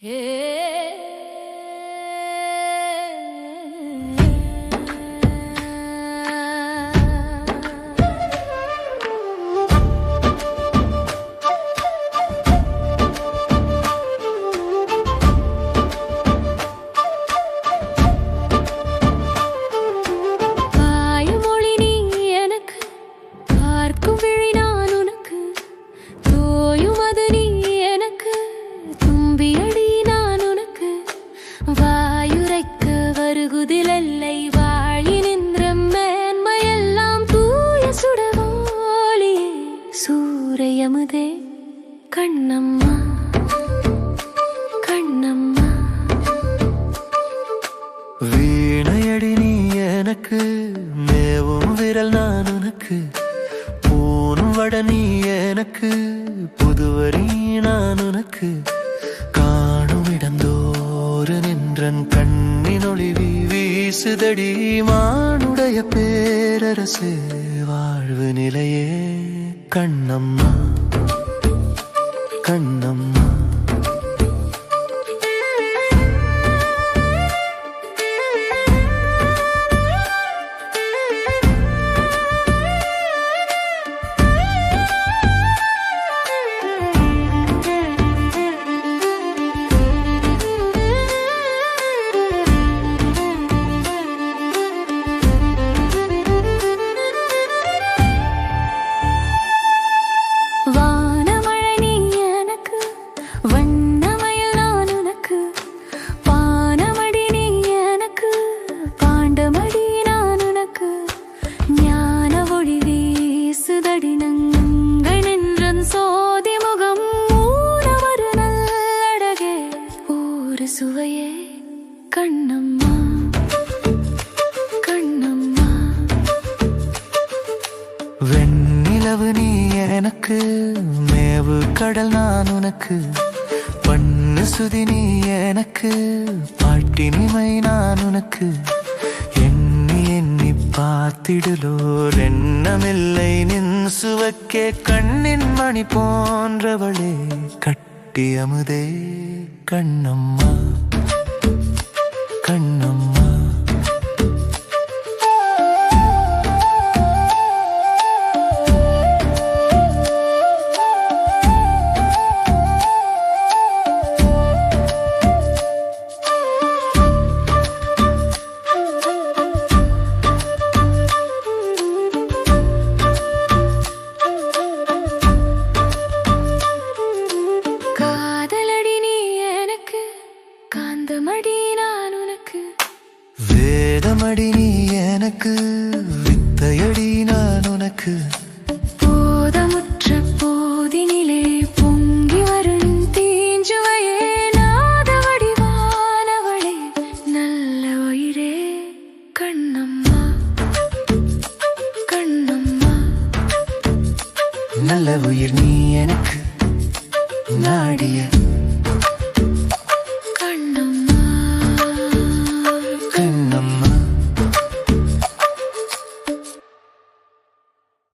வாயுமொழி நீ எனக்கு, பார்க்கும் விழி நான் உனக்கு, தோயும் அது நீ எனக்கு, தும்பியடி நான் உனக்கு. வாயுரைக்க வருகுதிலெல்லை வாழி நின்ற மேன்மையெல்லாம் தூய சுடவோலியே சூரையமுதே கண்ணம்மா கண்ணம்மா. வீணையடி நீ எனக்கு, மேவும் விரல் நான் உனக்கு, பூணும் வட நீ எனக்கு, புதுவரி நான் உனக்கு. காணும் இடந்தோறு நின்றன் கண்ணின் ஒளிவி வீசுதடி மானுடைய பேரரசு வாழ்வு நிலையே கண்ணம்மா கண்ணம்மா. வானமழை நீ எனக்கு, வண்ணமயில் நான் உனக்கு, பானமடி நீ எனக்கு, பாண்டமடி நான் உனக்கு. ஞான ஒளி வீசுதடி நங்கள் நின்றன் சோதி முகம் ஊனமரு நல்லழகே ஒரு சுவையே கண்ணம்மா கண்ணம்மா. வெண்ணிலவு நீ எனக்கு, மேவு கடல் நான் உனக்கு, பண்ணு சுதி நீ எனக்கு, பாட்டினிமை நான் உனக்கு. எண்ணி எண்ணி பார்த்திடுலோர் எண்ணமில்லை நின் சுவக்கே கண்ணின் மணி போன்றவளே கட்டி அமுதே கண்ணம்மா கண்ணம்மா. காதலடி நீ எனக்கு, காந்தமடி நான் உனக்கு, வேதமடி நீ எனக்கு, வித்தையடி நான் உனக்கு. போதமுற்ற போதினிலே பொங்கி வரும் தீஞ்சுவையே நாத வடிவானவளே நல்ல உயிரே கண்ணம்மா கண்ணம்மா. நல்ல உயிர் நீ எனக்கு, நாடிய